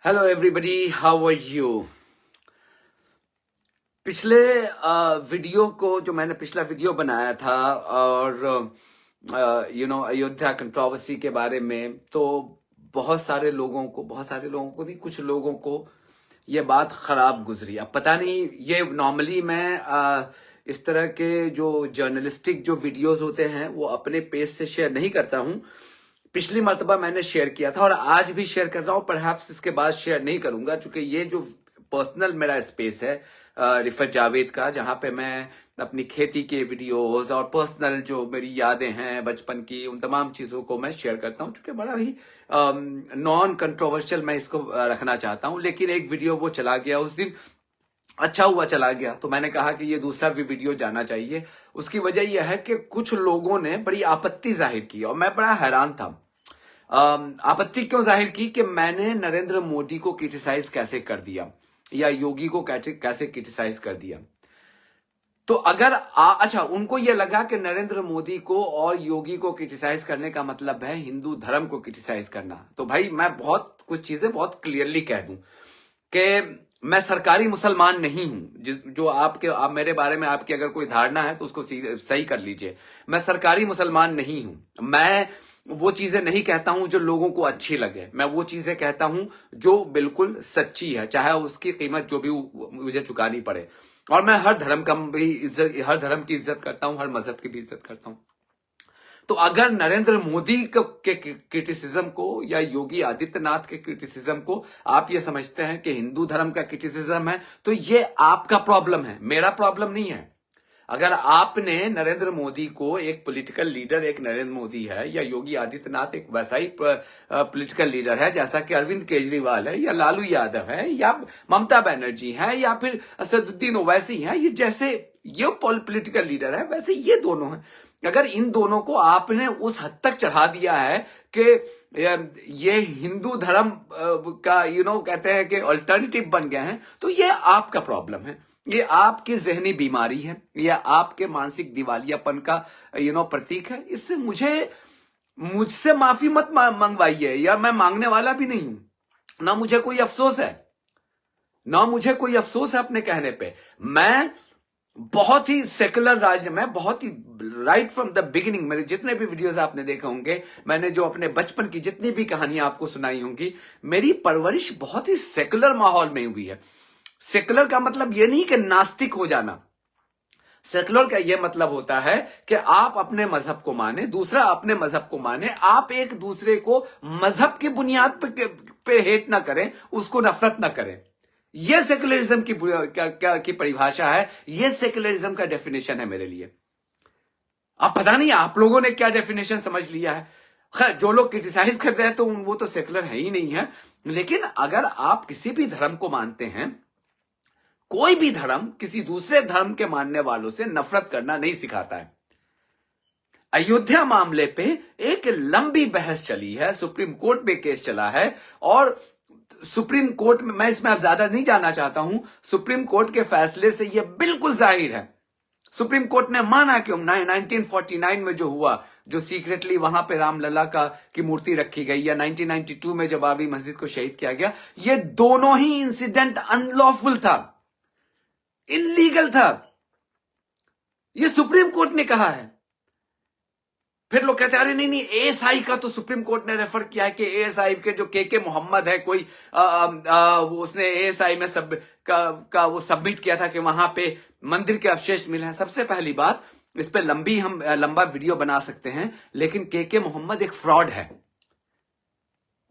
Hello everybody, how are you. पिछले video को जो मैंने पिछला वीडियो बनाया था और अयोध्या कंट्रोवर्सी के बारे में, तो बहुत सारे लोगों को नहीं, कुछ लोगों को ये बात खराब गुजरी। अब पता नहीं, ये नॉर्मली मैं इस तरह के जो जर्नलिस्टिक जो वीडियोस होते हैं वो अपने पेज से शेयर नहीं करता हूं। पिछली मर्तबा मैंने शेयर किया था और आज भी शेयर कर रहा हूं, परहैप्स इसके बाद शेयर नहीं करूंगा, क्योंकि ये जो पर्सनल मेरा स्पेस है रिफत जावेद का, जहां पे मैं अपनी खेती के वीडियोस और पर्सनल जो मेरी यादें हैं बचपन की, उन तमाम चीजों को मैं शेयर करता हूं, चूंकि बड़ा ही नॉन कंट्रोवर्शियल मैं इसको रखना चाहता हूं। लेकिन एक वीडियो वो चला गया उस दिन, अच्छा हुआ चला गया, तो मैंने कहा कि ये दूसरा भी वीडियो जाना चाहिए। उसकी वजह यह है कि कुछ लोगों ने बड़ी आपत्ति जाहिर की और मैं बड़ा हैरान था। आपत्ति क्यों जाहिर की कि मैंने नरेंद्र मोदी को क्रिटिसाइज कैसे कर दिया या योगी को कैसे क्रिटिसाइज कर दिया। तो अगर अच्छा, उनको यह लगा कि नरेंद्र मोदी को और योगी को क्रिटिसाइज करने का मतलब है हिंदू धर्म को क्रिटिसाइज करना। तो भाई मैं बहुत कुछ चीजें बहुत क्लियरली कह दूं कि मैं सरकारी मुसलमान नहीं हूं। जो आप मेरे बारे में आपकी अगर कोई धारणा है तो उसको सही कर लीजिए। मैं सरकारी मुसलमान नहीं हूं। मैं वो चीजें नहीं कहता हूं जो लोगों को अच्छी लगे। मैं वो चीजें कहता हूं जो बिल्कुल सच्ची है, चाहे उसकी कीमत जो भी मुझे चुकानी पड़े। और मैं हर धर्म की इज्जत करता हूं, हर मजहब की भी इज्जत करता हूं। तो अगर नरेंद्र मोदी के क्रिटिसिज्म को या योगी आदित्यनाथ के क्रिटिसिज्म को आप ये समझते हैं कि हिंदू धर्म का क्रिटिसिज्म है, तो ये आपका प्रॉब्लम है, मेरा प्रॉब्लम नहीं है। अगर आपने नरेंद्र मोदी को एक पॉलिटिकल लीडर, एक नरेंद्र मोदी है या योगी आदित्यनाथ एक वैसा ही पॉलिटिकल लीडर है जैसा कि अरविंद केजरीवाल है या लालू यादव है या ममता बनर्जी है या फिर असदुद्दीन ओवैसी है, ये जैसे ये पॉलिटिकल लीडर है वैसे ये दोनों हैं। अगर इन दोनों को आपने उस हद तक चढ़ा दिया है कि ये हिंदू धर्म का कहते हैं कि अल्टरनेटिव बन गए हैं, तो ये आपका प्रॉब्लम है, ये आपकी जहनी बीमारी है, या आपके मानसिक दिवालियापन का प्रतीक है। इससे मुझसे माफी मत मंगवाइए, या मैं मांगने वाला भी नहीं हूं। ना मुझे कोई अफसोस है अपने कहने पे। मैं बहुत ही सेकुलर राज्य में, बहुत ही राइट फ्रॉम द बिगिनिंग, मेरे जितने भी वीडियोस आपने देखे होंगे, मैंने जो अपने बचपन की जितनी भी कहानियां आपको सुनाई होंगी, मेरी परवरिश बहुत ही सेकुलर माहौल में हुई है। सेकुलर का मतलब यह नहीं कि नास्तिक हो जाना। सेकुलर का यह मतलब होता है कि आप अपने मजहब को माने, दूसरा अपने मजहब को माने, आप एक दूसरे को मजहब की बुनियाद पे हेट ना करें, उसको नफरत ना करें। यह सेकुलरिज्म की परिभाषा है, यह सेकुलरिज्म का डेफिनेशन है मेरे लिए। अब पता नहीं आप लोगों ने क्या डेफिनेशन समझ लिया है। खैर, जो लोग क्रिटिसाइज कर रहे हैं तो वो तो सेकुलर है ही नहीं है। लेकिन अगर आप किसी भी धर्म को मानते हैं, कोई भी धर्म किसी दूसरे धर्म के मानने वालों से नफरत करना नहीं सिखाता है। अयोध्या मामले पे एक लंबी बहस चली है, सुप्रीम कोर्ट में केस चला है, और सुप्रीम कोर्ट में, मैं इसमें अब ज्यादा नहीं जाना चाहता हूं, सुप्रीम कोर्ट के फैसले से यह बिल्कुल जाहिर है। सुप्रीम कोर्ट ने माना कि 1949 में जो हुआ, जो सीक्रेटली वहां पे रामलला की मूर्ति रखी गई, या 1992 में जब बाबरी मस्जिद को शहीद किया गया, ये दोनों ही इंसिडेंट अनलॉफुल था, इलीगल था। ये सुप्रीम कोर्ट ने कहा है। फिर लोग कहते हैं अरे नहीं, एएसआई का तो सुप्रीम कोर्ट ने रेफर किया है कि एएसआई के जो के मोहम्मद है, कोई उसने एएसआई में का वो सबमिट किया था कि वहां पे मंदिर के अवशेष मिले हैं। सबसे पहली बात, इस पे हम लंबा वीडियो बना सकते हैं, लेकिन के मोहम्मद एक फ्रॉड है।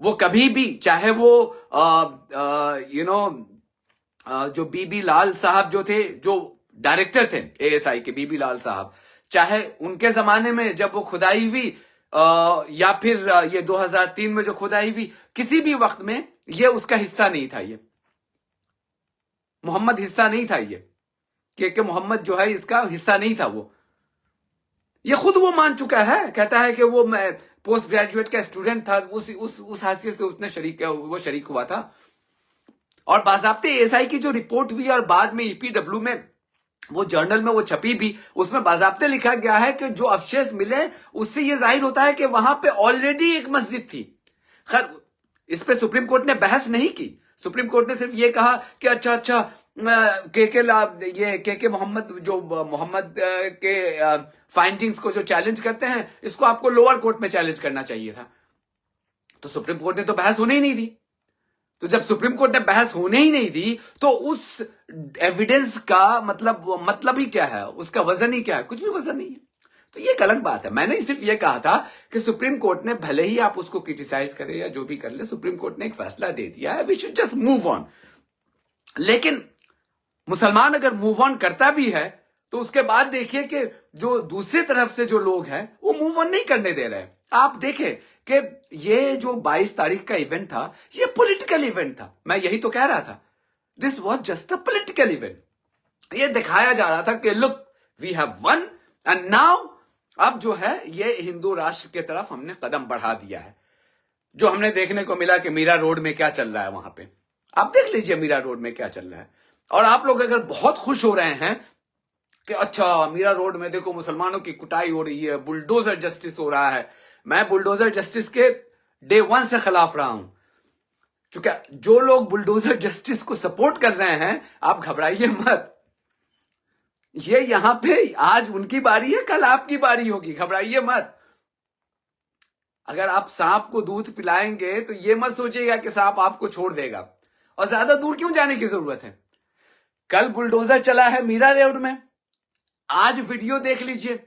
वो कभी भी, चाहे वो जो बीबी लाल साहब जो थे, जो डायरेक्टर थे एएसआई के, बीबी लाल साहब, चाहे उनके जमाने में जब वो खुदाई हुई, या फिर ये 2003 में जो खुदाई हुई, किसी भी वक्त में ये उसका हिस्सा नहीं था। ये मोहम्मद हिस्सा नहीं था, ये के मोहम्मद जो है इसका हिस्सा नहीं था। ये खुद वो मान चुका है, कहता है कि वो पोस्ट ग्रेजुएट का स्टूडेंट था, उस हैसियत से उसने शरीक हुआ था। और बाज़ाब्ते एएसआई की जो रिपोर्ट हुई और बाद में ईपीडब्ल्यू में वो जर्नल में वो छपी भी, उसमें बाज़ाब्ते लिखा गया है कि जो अवशेष मिले उससे ये जाहिर होता है कि वहां पे ऑलरेडी एक मस्जिद थी। खैर, इस पे सुप्रीम कोर्ट ने बहस नहीं की। सुप्रीम कोर्ट ने सिर्फ ये कहा कि अच्छा के मोहम्मद जो मोहम्मद के फाइंडिंग्स को जो चैलेंज करते हैं, इसको आपको लोअर कोर्ट में चैलेंज करना चाहिए था। तो सुप्रीम कोर्ट ने तो बहस होने ही नहीं दी। तो जब सुप्रीम कोर्ट ने बहस होने ही नहीं दी तो उस एविडेंस का मतलब ही क्या है, उसका वजन ही क्या है? कुछ भी वजन नहीं है। तो ये एक अलग बात है। मैंने सिर्फ ये कहा था कि सुप्रीम कोर्ट ने, भले ही आप उसको क्रिटिसाइज करें या जो भी कर ले, सुप्रीम कोर्ट ने एक फैसला दे दिया है, we should just move on. लेकिन मुसलमान अगर मूव ऑन करता भी है तो उसके बाद देखिए कि जो दूसरी तरफ से जो लोग हैं वो मूव ऑन नहीं करने दे रहे हैं। आप देखें कि ये जो 22 तारीख का इवेंट था, ये पॉलिटिकल इवेंट था। मैं यही तो कह रहा था, this was just a political event. ये दिखाया जा रहा था कि look, we have one and now, अब जो है ये हिंदू राष्ट्र की तरफ हमने कदम बढ़ा दिया है। जो हमने देखने को मिला कि मीरा रोड में क्या चल रहा है, वहां पे आप देख लीजिए मीरा रोड में क्या चल रहा है। और आप लोग अगर बहुत खुश हो रहे हैं कि अच्छा मीरा रोड में देखो मुसलमानों की कुटाई हो रही है, बुलडोजर जस्टिस हो रहा है, मैं बुलडोजर जस्टिस के डे 1 से खिलाफ रहा हूं। क्योंकि जो लोग बुलडोजर जस्टिस को सपोर्ट कर रहे हैं, आप घबराइए मत, ये यहां पे आज उनकी बारी है, कल आपकी बारी होगी, घबराइए मत। अगर आप सांप को दूध पिलाएंगे तो ये मत सोचिएगा कि सांप आपको छोड़ देगा, और ज्यादा दूर क्यों जाने की जरूरत है। कल बुलडोजर चला है मीरा रोड में, आज वीडियो देख लीजिए,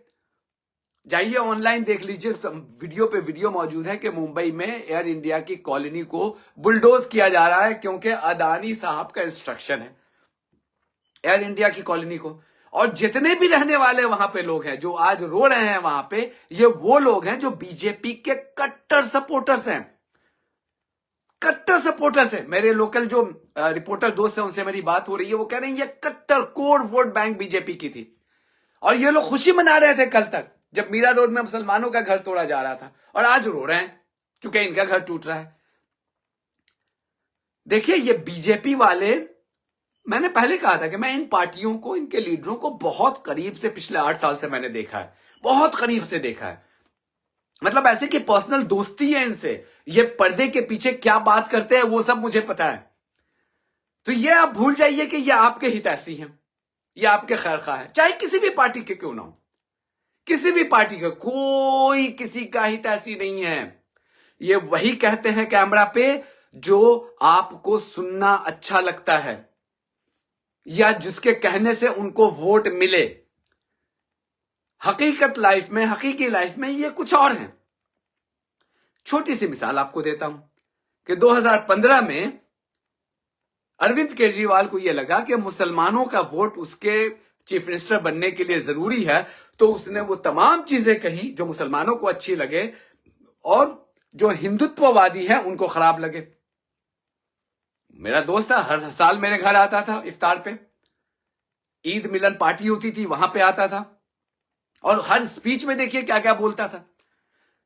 जाइए ऑनलाइन देख लीजिए, वीडियो पे वीडियो मौजूद है कि मुंबई में एयर इंडिया की कॉलोनी को बुलडोज किया जा रहा है, क्योंकि अदानी साहब का इंस्ट्रक्शन है एयर इंडिया की कॉलोनी को। और जितने भी रहने वाले वहां पे लोग हैं जो आज रो रहे हैं वहां पे, ये वो लोग हैं जो बीजेपी के कट्टर सपोर्टर्स हैं, कट्टर सपोर्टर्स है। मेरे लोकल जो रिपोर्टर दोस्त है उनसे मेरी बात हो रही है, वो कह रहे हैं ये कट्टर कोर वोट बैंक बीजेपी की थी। और ये लोग खुशी मना रहे थे कल तक जब मीरा रोड में मुसलमानों का घर तोड़ा जा रहा था, और आज रो रहे हैं क्योंकि इनका घर टूट रहा है। देखिए ये बीजेपी वाले, मैंने पहले कहा था कि मैं इन पार्टियों को, इनके लीडरों को बहुत करीब से पिछले 8 साल से मैंने देखा है, बहुत करीब से देखा है। मतलब ऐसे कि पर्सनल दोस्ती है इनसे, ये पर्दे के पीछे क्या बात करते हैं वो सब मुझे पता है। तो ये आप भूल जाइए कि ये आपके हितैषी हैं, ये आपके खैरखा है, चाहे किसी भी पार्टी के क्यों ना हो, किसी भी पार्टी का, कोई किसी का हितैषी नहीं है। ये वही कहते हैं कैमरा पे जो आपको सुनना अच्छा लगता है या जिसके कहने से उनको वोट मिले। हकीकत लाइफ में, हकीकी लाइफ में ये कुछ और है। छोटी सी मिसाल आपको देता हूं कि 2015 में अरविंद केजरीवाल को यह लगा कि मुसलमानों का वोट उसके चीफ मिनिस्टर बनने के लिए जरूरी है, तो उसने वो तमाम चीजें कही जो मुसलमानों को अच्छी लगे और जो हिंदुत्ववादी है उनको खराब लगे। मेरा दोस्त था, हर साल मेरे घर आता था इफ्तार पे, ईद मिलन पार्टी होती थी वहां पे आता था, और हर स्पीच में देखिए क्या क्या बोलता था।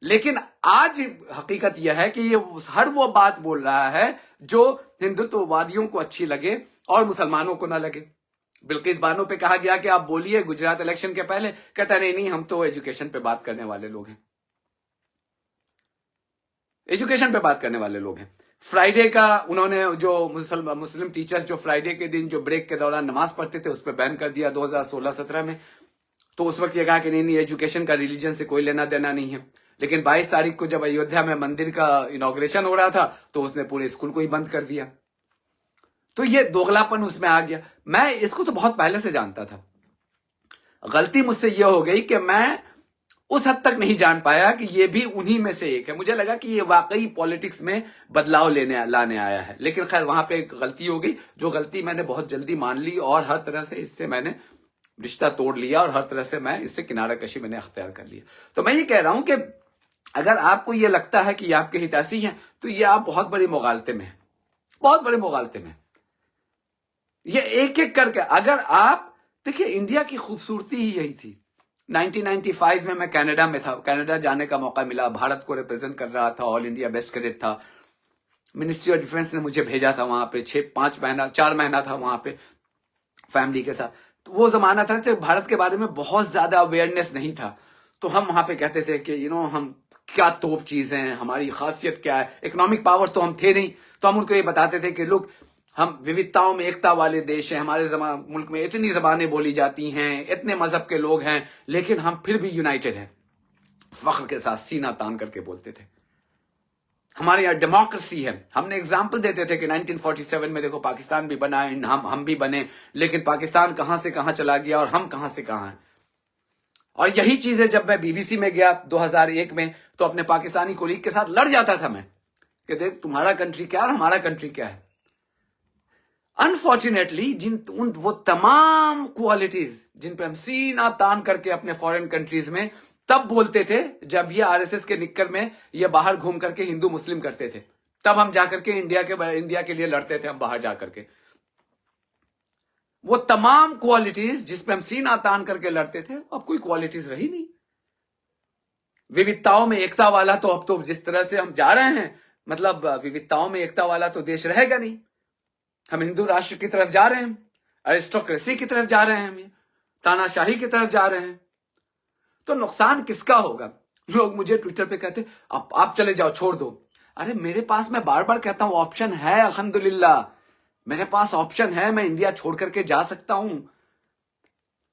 लेकिन आज हकीकत यह है कि ये हर वो बात बोल रहा है जो हिंदुत्ववादियों को अच्छी लगे और मुसलमानों को ना लगे। बिल्किस बानो पे कहा गया कि आप बोलिए गुजरात इलेक्शन के पहले, कहता नहीं हम तो एजुकेशन पे बात करने वाले लोग हैं, एजुकेशन पे बात करने वाले लोग हैं। फ्राइडे का उन्होंने जो मुस्लिम टीचर्स जो फ्राइडे के दिन जो ब्रेक के दौरान नमाज पढ़ते थे उस पर बैन कर दिया 2016-17 में। तो उस वक्त ये कहा कि नहीं एजुकेशन का रिलीजन से कोई लेना देना नहीं है। लेकिन 22 तारीख को जब अयोध्या में मंदिर का इनॉग्रेशन हो रहा था तो उसने पूरे स्कूल को ही बंद कर दिया। तो ये दोगलापन उसमें आ गया। मैं इसको तो बहुत पहले से जानता था, गलती मुझसे यह हो गई कि मैं उस हद तक नहीं जान पाया कि ये भी उन्हीं में से एक है। मुझे लगा कि ये वाकई पॉलिटिक्स में बदलाव लाने आया है, लेकिन खैर वहां पे एक गलती हो गई, जो गलती मैंने बहुत जल्दी मान ली और हर तरह से इससे मैंने रिश्ता तोड़ लिया और हर तरह से मैं इससे किनारा कशी मैंने अख्तियार कर लिया। तो मैं ये कह रहा हूं कि अगर आपको ये लगता है कि ये आपके हितैषी हैं तो ये आप बहुत बड़ी मुगालते में हैं, बहुत बड़े मुगालते में। ये एक एक करके अगर आप देखिए, इंडिया की खूबसूरती ही यही थी। 1995 में मैं कनाडा में था, कनाडा जाने का मौका मिला, भारत को रिप्रेजेंट कर रहा था, ऑल इंडिया बेस्ट कैडेट था। मिनिस्ट्री ऑफ डिफेंस ने मुझे भेजा था वहां पे, 4 महीना था वहां पे फैमिली के साथ। तो वो जमाना था जब भारत के बारे में बहुत ज्यादा अवेयरनेस नहीं था, तो हम वहां पे कहते थे कि हम क्या तोप चीज है, हमारी खासियत क्या है। इकोनॉमिक पावर तो हम थे नहीं, तो हम उनको ये बताते थे कि लोग हम विविधताओं में एकता वाले देश हैं, हमारे मुल्क में इतनी जबानें बोली जाती हैं, इतने मजहब के लोग हैं, लेकिन हम फिर भी यूनाइटेड हैं। फख्र के साथ सीना तान करके बोलते थे हमारे यहाँ डेमोक्रेसी है। हमने एग्जाम्पल देते थे कि 1947 में देखो पाकिस्तान भी बना, हम भी बने, लेकिन पाकिस्तान कहां से कहां चला गया और हम कहां से कहां हैं। और यही चीज है, जब मैं बीबीसी में गया 2001 में, तो अपने पाकिस्तानी कोलीग के साथ लड़ जाता था मैं कि देख तुम्हारा कंट्री क्या और हमारा कंट्री क्या है। अनफॉर्चुनेटली वो तमाम क्वालिटीज जिन पे हम सीना तान करके अपने फॉरेन कंट्रीज में तब बोलते थे जब ये आरएसएस के निक्कर में ये बाहर घूम करके हिंदू मुस्लिम करते थे, तब हम जाकर के इंडिया के लिए लड़ते थे हम बाहर जाकर के। वो तमाम क्वालिटीज जिस पे हम सीना तान करके लड़ते थे, अब कोई क्वालिटीज रही नहीं। विविधताओं में एकता वाला तो अब तो जिस तरह से हम जा रहे हैं, मतलब विविधताओं में एकता वाला तो देश रहेगा नहीं। हम हिंदू राष्ट्र की तरफ जा रहे हैं, अरिस्टोक्रेसी की तरफ जा रहे हैं, हम तानाशाही की तरफ जा रहे हैं। तो नुकसान किसका होगा? लोग मुझे ट्विटर पे कहते आप चले जाओ, छोड़ दो। अरे मेरे पास, मैं बार बार कहता हूं, ऑप्शन है, अल्हम्दुलिल्लाह मेरे पास ऑप्शन है, मैं इंडिया छोड़ करके जा सकता हूं।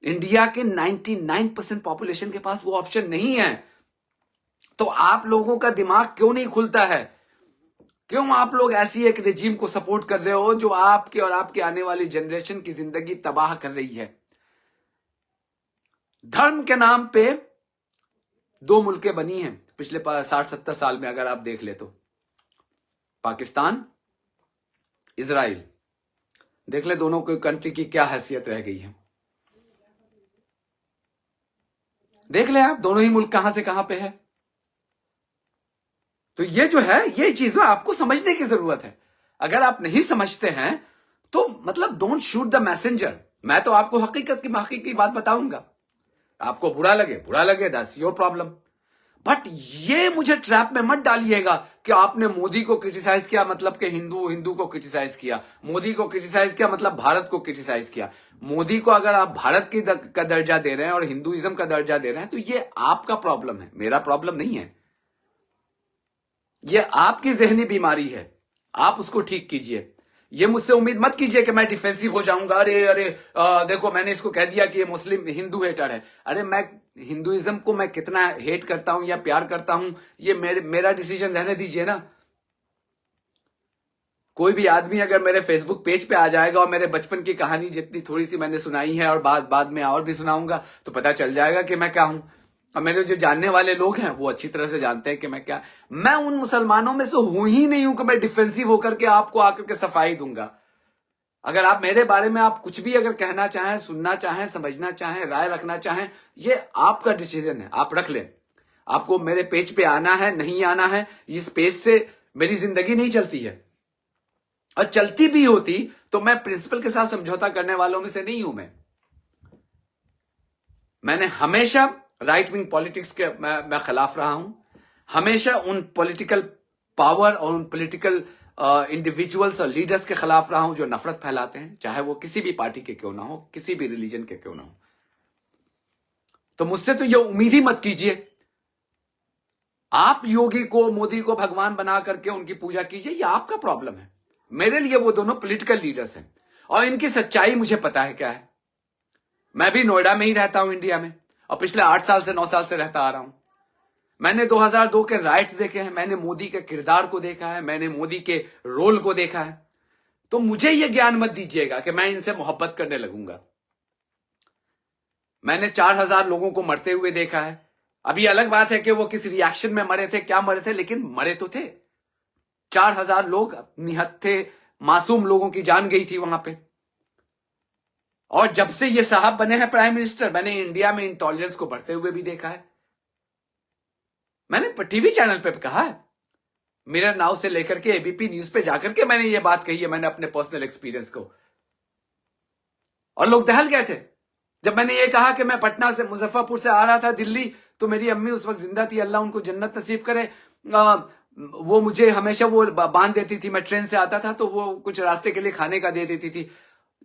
इंडिया के 99% पॉपुलेशन के पास वो ऑप्शन नहीं है। तो आप लोगों का दिमाग क्यों नहीं खुलता है? क्यों आप लोग ऐसी एक रिजीम को सपोर्ट कर रहे हो जो आपके और आपके आने वाली जनरेशन की जिंदगी तबाह कर रही है? धर्म के नाम पे 2 मुल्कें बनी हैं पिछले 60-70 साल में, अगर आप देख ले तो। पाकिस्तान, इजराइल, देख ले दोनों की कंट्री की क्या हैसियत रह गई है। देख ले आप, दोनों ही मुल्क कहां से कहां पे है। तो ये जो है, ये चीजें आपको समझने की जरूरत है। अगर आप नहीं समझते हैं तो मतलब डोंट शूट द मैसेंजर। मैं तो आपको हकीकी बात बताऊंगा, आपको बुरा लगे, दैट्स योर प्रॉब्लम। बट ये मुझे ट्रैप में मत डालिएगा कि आपने मोदी को क्रिटिसाइज किया मतलब कि हिंदू को क्रिटिसाइज किया, मोदी को क्रिटिसाइज किया मतलब भारत को क्रिटिसाइज किया। मोदी को अगर आप भारत का दर्जा दे रहे हैं और हिंदुइज्म का दर्जा दे रहे हैं तो ये आपका प्रॉब्लम है, मेरा प्रॉब्लम नहीं है। ये आपकी जहनी बीमारी है, आप उसको ठीक कीजिए। ये मुझसे उम्मीद मत कीजिए कि मैं डिफेंसिव हो जाऊंगा। अरे देखो मैंने इसको कह दिया कि ये मुस्लिम हिंदू हेटर है। अरे मैं हिंदुइज्म को मैं कितना हेट करता हूं या प्यार करता हूं, ये मेरा डिसीजन रहने दीजिए ना। कोई भी आदमी अगर मेरे फेसबुक पेज पे आ जाएगा और मेरे बचपन की कहानी जितनी थोड़ी सी मैंने सुनाई है और बाद में और भी सुनाऊंगा, तो पता चल जाएगा कि मैं क्या हूं। और मेरे जो जानने वाले लोग हैं वो अच्छी तरह से जानते हैं कि मैं उन मुसलमानों में से हूं ही नहीं हूं कि मैं डिफेंसिव होकर के आपको आकर के सफाई दूंगा। अगर आप मेरे बारे में आप कुछ भी अगर कहना चाहें, सुनना चाहें, समझना चाहें, राय रखना चाहें, ये आपका डिसीजन है, आप रख लें। आपको मेरे पेज पे आना है, नहीं आना है, इस पेज से मेरी जिंदगी नहीं चलती है। और चलती भी होती तो मैं प्रिंसिपल के साथ समझौता करने वालों में से नहीं हूं। मैंने हमेशा राइट विंग पॉलिटिक्स के मैं खिलाफ रहा हूं। हमेशा उन पॉलिटिकल पावर और उन पॉलिटिकल इंडिविजुअल्स और लीडर्स के खिलाफ रहा हूं जो नफरत फैलाते हैं, चाहे वो किसी भी पार्टी के क्यों ना हो, किसी भी रिलीजन के क्यों ना हो। तो मुझसे तो ये उम्मीद ही मत कीजिए। आप योगी को, मोदी को भगवान बना करके उनकी पूजा कीजिए, ये आपका प्रॉब्लम है। मेरे लिए वो दोनों पॉलिटिकल लीडर्स हैं और इनकी सच्चाई मुझे पता है क्या है। मैं भी नोएडा में ही रहता हूं इंडिया में, और पिछले 8 साल से 9 साल से रहता आ रहा हूं। मैंने 2002 के राइट्स देखे हैं, मैंने मोदी के किरदार को देखा है, मैंने मोदी के रोल को देखा है। तो मुझे यह ज्ञान मत दीजिएगा कि मैं इनसे मोहब्बत करने लगूंगा। मैंने 4000 लोगों को मरते हुए देखा है। अभी अलग बात है कि वो किस रिएक्शन में मरे थे, क्या मरे थे, लेकिन मरे तो थे। 4000 लोग निहत्थे मासूम लोगों की जान गई थी वहां पे। और जब से ये साहब बने हैं प्राइम मिनिस्टर, मैंने इंडिया में इंटॉलरेंस को बढ़ते हुए भी देखा है। मैंने टीवी चैनल पे कहा है, मिरर नाउ से लेकर के एबीपी न्यूज पे जाकर के मैंने ये बात कही है, मैंने अपने पर्सनल एक्सपीरियंस को। और लोग दहल गए थे जब मैंने ये कहा कि मैं पटना से, मुजफ्फरपुर से आ रहा था दिल्ली, तो मेरी अम्मी उस वक्त जिंदा थी, अल्लाह उनको जन्नत नसीब करे। वो मुझे हमेशा वो बांध देती थी, मैं ट्रेन से आता था तो वो कुछ रास्ते के लिए खाने का दे देती थी।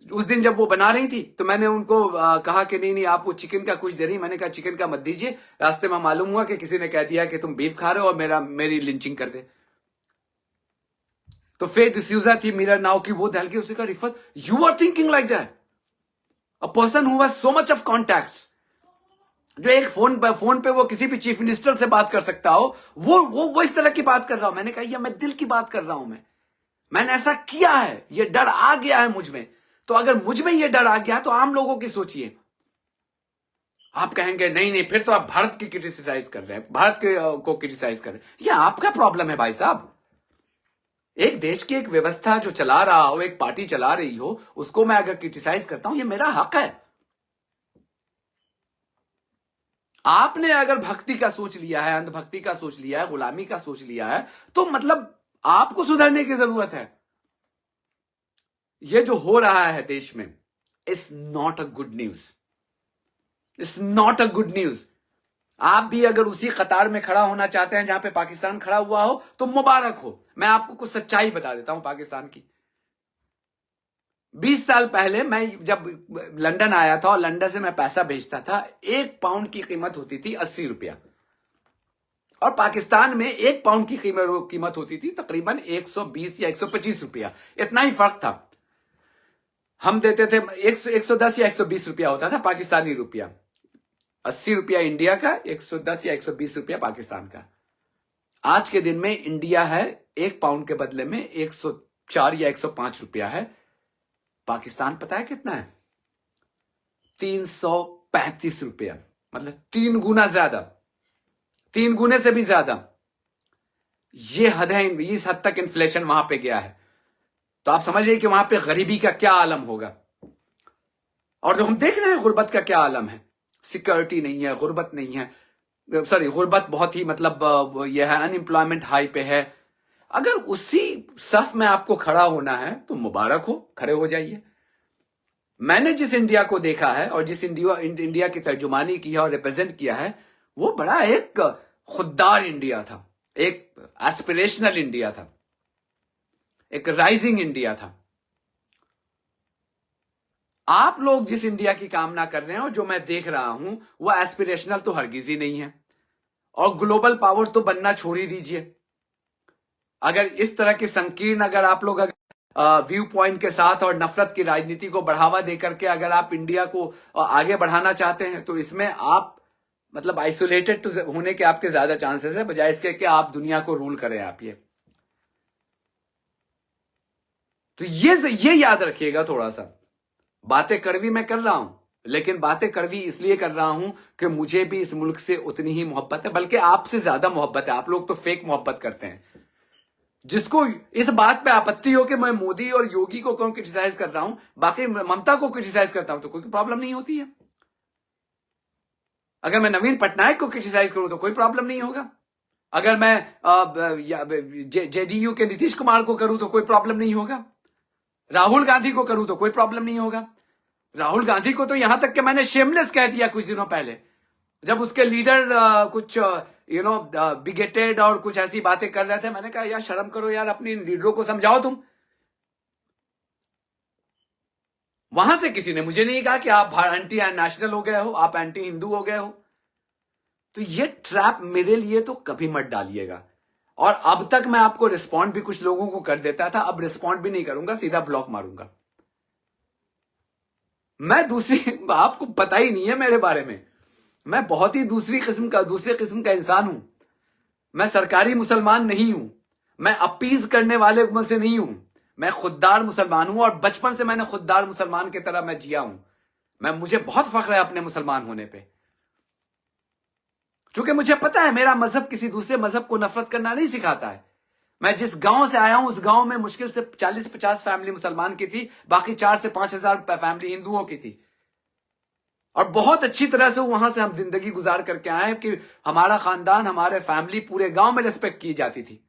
उस दिन जब वो बना रही थी तो मैंने उनको कहा कि नहीं नहीं, आप वो चिकन का कुछ दे रही। मैंने कहा चिकन का मत दीजिए, रास्ते में मालूम हुआ कि किसी ने कह दिया कि तुम बीफ खा रहे हो और मेरी लिंचिंग कर दे। तो फिर डिस्यूजा थी मीरा नाव की, वो दहल के उसने कहा Rifat you are thinking like that, a person who has so much of contacts, जो एक फोन पे वो किसी भी चीफ मिनिस्टर से बात कर सकता हो, वो इस तरह की बात कर रहा हूं। मैंने कहा ये मैं दिल की बात कर रहा हूं, मैंने ऐसा किया है, ये डर आ गया है मुझ में। तो अगर मुझ में ये डर आ गया तो आम लोगों की सोचिए। आप कहेंगे नहीं नहीं, फिर तो आप भारत की क्रिटिसाइज कर रहे हैं, भारत के को क्रिटिसाइज कर रहे हैं। ये आपका प्रॉब्लम है भाई साहब। एक देश की एक व्यवस्था जो चला रहा हो, एक पार्टी चला रही हो, उसको मैं अगर क्रिटिसाइज करता हूं, ये मेरा हक है। आपने अगर भक्ति का सोच लिया है, अंधभक्ति का सोच लिया है, गुलामी का सोच लिया है, तो मतलब आपको सुधरने की जरूरत है। ये जो हो रहा है देश में, it's not a good news, it's not a good news. आप भी अगर उसी कतार में खड़ा होना चाहते हैं जहां पे पाकिस्तान खड़ा हुआ हो, तो मुबारक हो। मैं आपको कुछ सच्चाई बता देता हूं पाकिस्तान की। 20 साल पहले मैं जब लंदन आया था और लंदन से मैं पैसा भेजता था, 1 पाउंड की कीमत होती थी 80 रुपया, और पाकिस्तान में 1 पाउंड की कीमत होती थी तकरीबन 120 या 125 रुपया। इतना ही फर्क था। हम देते थे 110 या 120 रुपया होता था पाकिस्तानी रुपया। 80 रुपया इंडिया का, 110 या 120 रुपया पाकिस्तान का। आज के दिन में इंडिया है 1 पाउंड के बदले में 104 या 105 रुपया है। पाकिस्तान पता है कितना है? 335 रुपया, मतलब 3 गुना ज्यादा, 3 गुने से भी ज्यादा। ये हद है, इस हद तक इन्फ्लेशन वहां पे गया है। तो आप समझिए कि वहां पे गरीबी का क्या आलम होगा। और जो हम देख रहे हैं गुर्बत का क्या आलम है, सिक्योरिटी नहीं है, गुर्बत नहीं है, सॉरी गुर्बत बहुत ही मतलब यह है, अनएम्प्लॉयमेंट हाई पे है। अगर उसी सफ में आपको खड़ा होना है तो मुबारक हो, खड़े हो जाइए। मैंने जिस इंडिया को देखा है और जिस इंडिया की तर्जुमानी की है और रिप्रेजेंट किया है, वो बड़ा एक खुददार इंडिया था, एक एस्पिरेशनल इंडिया था, एक राइजिंग इंडिया था। आप लोग जिस इंडिया की कामना कर रहे हैं और जो मैं देख रहा हूं, वो एस्पिरेशनल तो हरगिज ही नहीं है, और ग्लोबल पावर तो बनना छोड़ ही दीजिए। अगर इस तरह की संकीर्ण, अगर आप लोग व्यू पॉइंट के साथ और नफरत की राजनीति को बढ़ावा देकर के अगर आप इंडिया को आगे बढ़ाना चाहते हैं, तो इसमें आप मतलब आइसोलेटेड तो होने के आपके ज्यादा चांसेस है, बजाय इसके कि आप दुनिया को रूल करें आप। ये तो ये याद रखिएगा थोड़ा सा। बातें कड़वी मैं कर रहा हूं, लेकिन बातें कड़वी इसलिए कर रहा हूं कि मुझे भी इस मुल्क से उतनी ही मोहब्बत है, बल्कि आपसे ज्यादा मोहब्बत है। आप लोग तो फेक मोहब्बत करते हैं। जिसको इस बात पे आपत्ति हो कि मैं मोदी और योगी को कौन क्रिटिसाइज कर रहा हूं, बाकी ममता को क्रिटिसाइज करता हूं, तो कोई प्रॉब्लम नहीं होती है। अगर मैं नवीन पटनायक को क्रिटिसाइज करूं तो कोई प्रॉब्लम नहीं होगा। अगर मैं जेडीयू के नीतीश कुमार को करूं तो कोई प्रॉब्लम नहीं होगा। राहुल गांधी को करूं तो कोई प्रॉब्लम नहीं होगा। राहुल गांधी को तो यहां तक कि मैंने शेमलेस कह दिया कुछ दिनों पहले, जब उसके लीडर कुछ बिगेटेड और कुछ ऐसी बातें कर रहे थे। मैंने कहा यार शर्म करो यार, अपनी लीडरों को समझाओ तुम। वहां से किसी ने मुझे नहीं कहा कि आप एंटी नेशनल हो गए हो, आप एंटी हिंदू हो गए हो। तो ये ट्रैप मेरे लिए तो कभी मत डालिएगा। और अब तक मैं आपको रिस्पॉन्ड भी कुछ लोगों को कर देता था, अब रिस्पॉन्ड भी नहीं करूंगा, सीधा ब्लॉक मारूंगा। मैं दूसरी आपको पता ही नहीं है मेरे बारे में, मैं बहुत ही दूसरे किस्म का इंसान हूं। मैं सरकारी मुसलमान नहीं हूं, मैं अपीज करने वाले में से नहीं हूं। मैं खुददार मुसलमान हूं, और बचपन से मैंने खुददार मुसलमान की तरह मैं जिया हूं। मुझे बहुत फख्र है अपने मुसलमान होने पे, क्योंकि मुझे पता है मेरा मजहब किसी दूसरे मजहब को नफरत करना नहीं सिखाता है। मैं जिस गांव से आया हूं, उस गांव में मुश्किल से 40-50 फैमिली मुसलमान की थी, बाकी 4 से 5 हजार फैमिली हिंदुओं की थी। और बहुत अच्छी तरह से वहां से हम जिंदगी गुजार करके आए कि हमारा खानदान, हमारे फैमिली पूरे गांव में रिस्पेक्ट की जाती थी।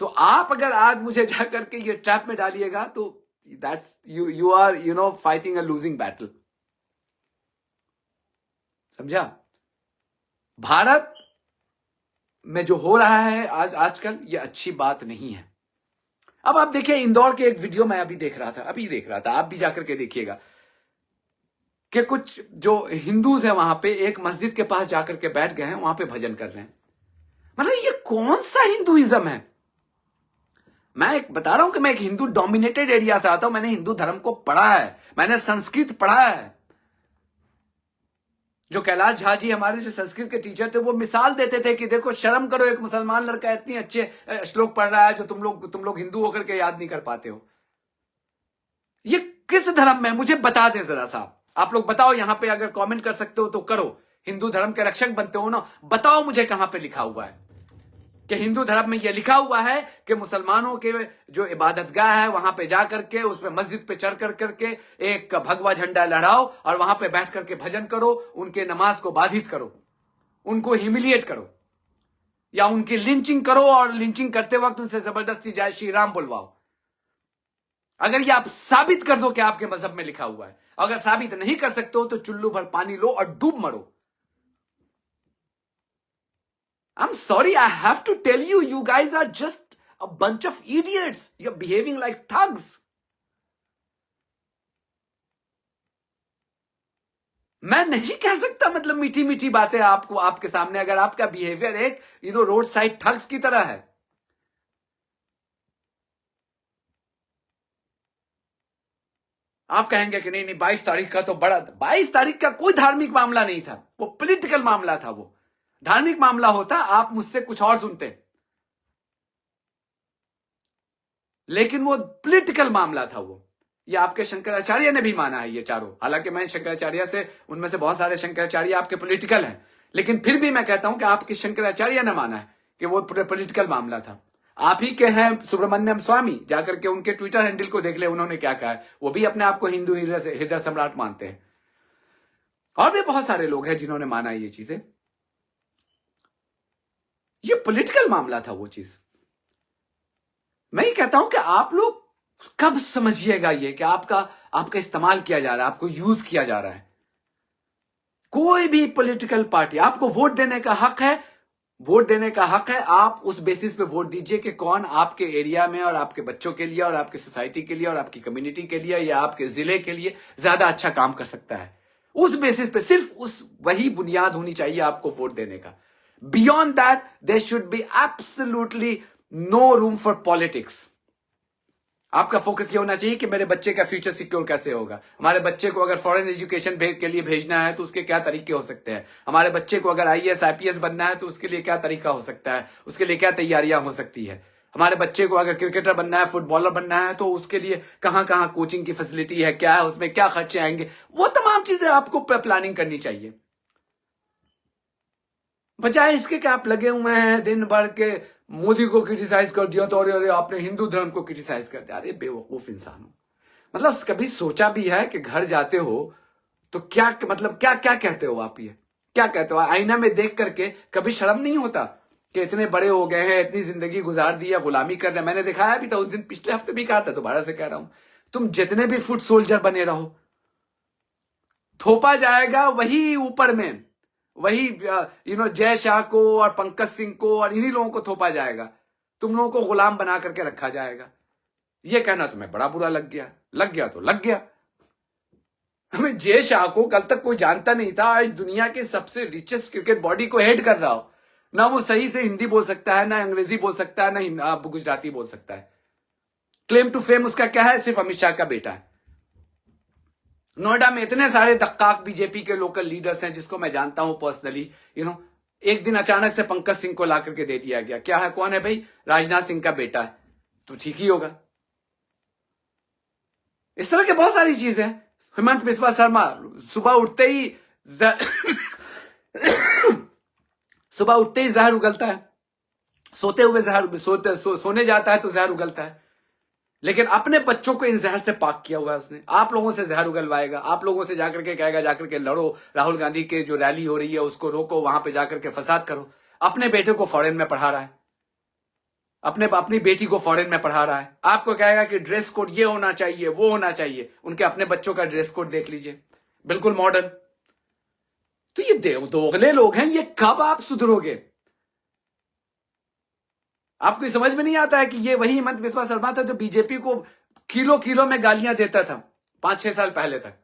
तो आप अगर आज मुझे जाकर के ये ट्रैप में डालिएगा, तो that's you are fighting a losing battle. समझा? भारत में जो हो रहा है आजकल, ये अच्छी बात नहीं है। अब आप देखिए, इंदौर के एक वीडियो मैं अभी देख रहा था, आप भी जाकर के देखिएगा कि कुछ जो हिंदूज हैं वहां पे एक मस्जिद के पास जाकर के बैठ गए हैं, वहां पे भजन कर रहे हैं। मतलब ये कौन सा हिंदुइज्म है? मैं एक बता रहा हूं कि मैं एक हिंदू डोमिनेटेड एरिया से आता हूं, मैंने हिंदू धर्म को पढ़ा है, मैंने संस्कृत पढ़ा है। जो कैलाश झा जी हमारे जो संस्कृत के टीचर थे, वो मिसाल देते थे कि देखो शर्म करो, एक मुसलमान लड़का इतनी अच्छे श्लोक पढ़ रहा है जो तुम लोग हिंदू होकर के याद नहीं कर पाते हो। ये किस धर्म में, मुझे बता दें जरा सा। आप लोग बताओ, यहां पे अगर कमेंट कर सकते हो तो करो। हिंदू धर्म के रक्षक बनते हो ना, बताओ मुझे कहां पे लिखा हुआ है कि हिंदू धर्म में यह लिखा हुआ है कि मुसलमानों के जो इबादतगाह है वहां पे जाकर के, उसमें मस्जिद पे चढ़ कर करके एक भगवा झंडा लहराओ और वहां पे बैठ करके भजन करो, उनके नमाज को बाधित करो, उनको ह्यूमिलिएट करो, या उनकी लिंचिंग करो और लिंचिंग करते वक्त उनसे जबरदस्ती जय श्री राम बुलवाओ। अगर ये आप साबित कर दो कि आपके मजहब में लिखा हुआ है, अगर साबित नहीं कर सकते हो तो चुल्लू भर पानी लो और डूब मरो। I'm sorry, I have to tell you, you guys are just a bunch of idiots. You're behaving like thugs. मैं नहीं कह सकता मतलब मीठी मीठी बातें आपको आपके सामने, अगर आपका बिहेवियर एक रोड साइड ठग्स की तरह है। आप कहेंगे कि नहीं 22 तारीख का तो बड़ा, 22 तारीख का कोई धार्मिक मामला नहीं था, वो पॉलिटिकल मामला था। वो धार्मिक मामला होता आप मुझसे कुछ और सुनते, लेकिन वो पॉलिटिकल मामला था। वो ये आपके शंकराचार्य ने भी माना है ये चारों। हालांकि मैं शंकराचार्य से, उनमें से बहुत सारे शंकराचार्य आपके पॉलिटिकल हैं, लेकिन फिर भी मैं कहता हूं कि आपके शंकराचार्य ने माना है कि वो पॉलिटिकल मामला था। आप ही के हैं सुब्रमण्यम स्वामी, जाकर के उनके ट्विटर हैंडल को देख ले, उन्होंने क्या कहा है। वो भी अपने आप को हिंदू हृदय सम्राट मानते हैं, और भी बहुत सारे लोग हैं जिन्होंने माना ये चीजें। ये पॉलिटिकल मामला था वो चीज। मैं ये कहता हूं कि आप लोग कब समझिएगा ये कि आपका इस्तेमाल किया जा रहा है, आपको यूज किया जा रहा है। कोई भी पॉलिटिकल पार्टी, आपको वोट देने का हक है, वोट देने का हक है। आप उस बेसिस पे वोट दीजिए कि कौन आपके एरिया में और आपके बच्चों के लिए और आपकी सोसाइटी के लिए और आपकी कम्युनिटी के लिए या आपके जिले के लिए ज्यादा अच्छा काम कर सकता है। उस बेसिस पे सिर्फ वही बुनियाद होनी चाहिए आपको वोट देने का। Beyond that there should be absolutely no room for politics. आपका फोकस ये होना चाहिए कि मेरे बच्चे का फ्यूचर सिक्योर कैसे होगा। हमारे बच्चे को अगर फॉरेन एजुकेशन के लिए भेजना है तो उसके क्या तरीके हो सकते हैं। हमारे बच्चे को अगर आईएएस आईपीएस बनना है तो उसके लिए क्या तरीका हो सकता है, उसके लिए क्या तैयारियां हो सकती है। हमारे बच्चे को अगर क्रिकेटर बनना है, फुटबॉलर बनना है, तो उसके लिए कहां कहां कोचिंग की फैसिलिटी है, क्या है, उसमें क्या खर्चे आएंगे, वो तमाम चीजें आपको प्लानिंग करनी चाहिए। बजाय इसके कि आप लगे हुए हैं दिन भर के मोदी को क्रिटिसाइज कर दिया तो अरे आपने हिंदू धर्म को क्रिटिसाइज कर दिया। अरे बेवकूफ इंसान हो। मतलब कभी सोचा भी है कि घर जाते हो तो क्या मतलब क्या क्या कहते हो आप, ये क्या कहते हो आईना में देख करके? कभी शर्म नहीं होता कि इतने बड़े हो गए हैं, इतनी जिंदगी गुजार दी है, गुलामी कर रहे हैं। मैंने दिखाया भी था उस दिन, पिछले हफ्ते भी कहा था, दोबारा से कह रहा हूं, तुम जितने भी फुट सोल्जर बने रहो, थोपा जाएगा वही ऊपर में, वही जय शाह को और पंकज सिंह को और इन्हीं लोगों को थोपा जाएगा। तुम लोगों को गुलाम बना करके रखा जाएगा। ये कहना तुम्हें बड़ा बुरा लग गया तो लग गया। हमें जय शाह को कल तक कोई जानता नहीं था, आज दुनिया के सबसे रिचेस्ट क्रिकेट बॉडी को हेड कर रहा हो। ना वो सही से हिंदी बोल सकता है, ना अंग्रेजी बोल सकता है, ना गुजराती बोल सकता है। क्लेम टू फेम उसका क्या है? सिर्फ अमित शाह का बेटा है। नोएडा में इतने सारे दक्काक बीजेपी के लोकल लीडर्स हैं जिसको मैं जानता हूं पर्सनली। एक दिन अचानक से पंकज सिंह को ला करके दे दिया गया। क्या है, कौन है भाई? राजनाथ सिंह का बेटा है, तो ठीक ही होगा। इस तरह के बहुत सारी चीजें। हेमंत बिस्वा शर्मा सुबह उठते ही सुबह उठते ही जहर उगलता है, सोते हुए जहर सोने जाता है तो जहर उगलता है, लेकिन अपने बच्चों को इन जहर से पाक किया हुआ है उसने। आप लोगों से जहर उगलवाएगा, आप लोगों से जाकर के कहेगा जाकर के लड़ो, राहुल गांधी के जो रैली हो रही है उसको रोको, वहां पे जाकर के फसाद करो। अपने बेटे को फॉरेन में पढ़ा रहा है, अपनी बेटी को फॉरेन में पढ़ा रहा है। आपको कहेगा कि ड्रेस कोड ये होना चाहिए, वो होना चाहिए। उनके अपने बच्चों का ड्रेस कोड देख लीजिए, बिल्कुल मॉडर्न। तो ये दोगले लोग हैं, ये कब आप सुधरोगे? आपको समझ में नहीं आता है कि ये वही हिमंत बिस्वा शर्मा था जो बीजेपी को किलो किलो में गालियां देता था 5-6 साल पहले तक।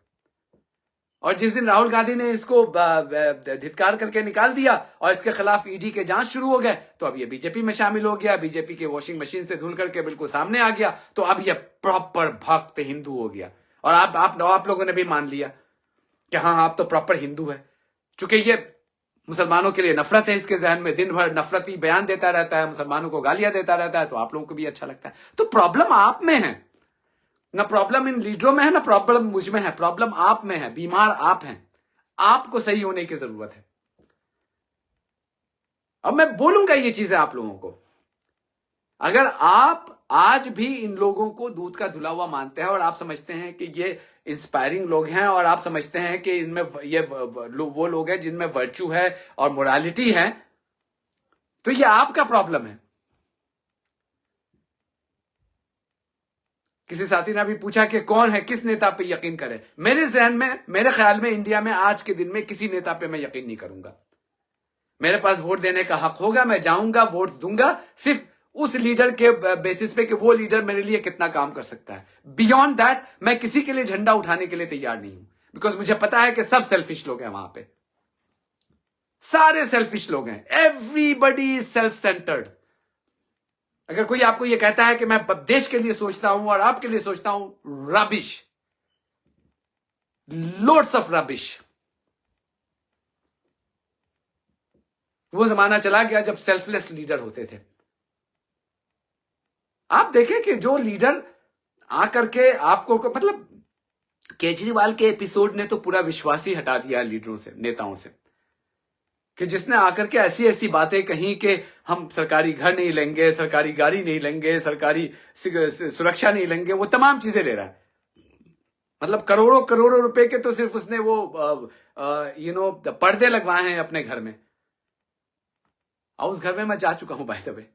और जिस दिन राहुल गांधी ने इसको धिक्कार करके निकाल दिया और इसके खिलाफ ईडी के जांच शुरू हो गए, तो अब ये बीजेपी में शामिल हो गया, बीजेपी के वॉशिंग मशीन से धुल करके बिल्कुल सामने आ गया। तो अब ये प्रॉपर भक्त हिंदू हो गया। और आप लोगों ने भी मान लिया कि हाँ आप तो प्रॉपर हिंदू है। चूंकि ये मुसलमानों के लिए नफरत है, इसके जहन में दिन भर नफरती बयान देता रहता है, मुसलमानों को गालियां देता रहता है, तो आप लोगों को भी अच्छा लगता है। तो प्रॉब्लम आप में है ना, प्रॉब्लम इन लीडरों में है ना, प्रॉब्लम मुझ में है, प्रॉब्लम आप में है। बीमार आप हैं, आपको सही होने की जरूरत है। अब मैं बोलूंगा ये चीजें आप लोगों को, अगर आप आज भी इन लोगों को दूध का धुला हुआ मानते हैं और आप समझते हैं कि ये इंस्पायरिंग लोग हैं और आप समझते हैं कि इनमें ये वो लोग हैं जिनमें वर्च्यू है और मोरालिटी है, तो ये आपका प्रॉब्लम है। किसी साथी ने भी पूछा कि कौन है, किस नेता पे यकीन करें। मेरे जहन में, मेरे ख्याल में इंडिया में आज के दिन में किसी नेता पे मैं यकीन नहीं करूंगा। मेरे पास वोट देने का हक होगा, मैं जाऊंगा वोट दूंगा सिर्फ उस लीडर के बेसिस पे कि वो लीडर मेरे लिए कितना काम कर सकता है। बियॉन्ड दैट मैं किसी के लिए झंडा उठाने के लिए तैयार नहीं हूं, बिकॉज मुझे पता है कि सब सेल्फिश लोग हैं वहां पे, सारे सेल्फिश लोग हैं। Everybody is self centred. अगर कोई आपको यह कहता है कि मैं देश के लिए सोचता हूं और आपके लिए सोचता हूं, रबिश, लोड्स ऑफ रबिश। वो जमाना चला गया जब सेल्फलेस लीडर होते थे। आप देखें कि जो लीडर आकर के आपको, मतलब केजरीवाल के एपिसोड ने तो पूरा विश्वास ही हटा दिया लीडरों से, नेताओं से, कि जिसने आकर के ऐसी ऐसी बातें कही कि हम सरकारी घर नहीं लेंगे, सरकारी गाड़ी नहीं लेंगे, सरकारी सुरक्षा नहीं लेंगे, वो तमाम चीजें ले रहा है। मतलब करोड़ों करोड़ों रुपए के तो सिर्फ उसने वो पर्दे लगवाए हैं अपने घर में। और उस घर में मैं जा चुका हूं बाय द वे।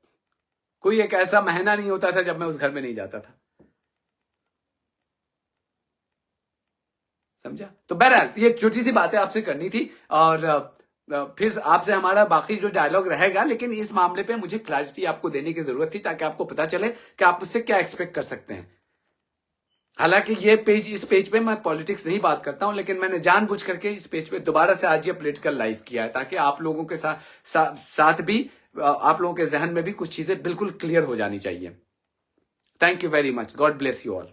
कोई एक ऐसा महीना नहीं होता था जब मैं उस घर में नहीं जाता था। समझा? तो बहरहाल ये छोटी सी बातें आपसे करनी थी और फिर आपसे हमारा बाकी जो डायलॉग रहेगा, लेकिन इस मामले पे मुझे क्लैरिटी आपको देने की जरूरत थी ताकि आपको पता चले कि आप उससे क्या एक्सपेक्ट कर सकते हैं। हालांकि ये पेज, इस पेज पे मैं पॉलिटिक्स नहीं बात करता हूं, लेकिन मैंने जानबूझ करके इस पेज पे दोबारा से आज ये पॉलिटिकल लाइव किया है ताकि आप लोगों के साथ भी आप लोगों के जहन में भी कुछ चीजें बिल्कुल क्लियर हो जानी चाहिए। Thank you very much. God bless you all.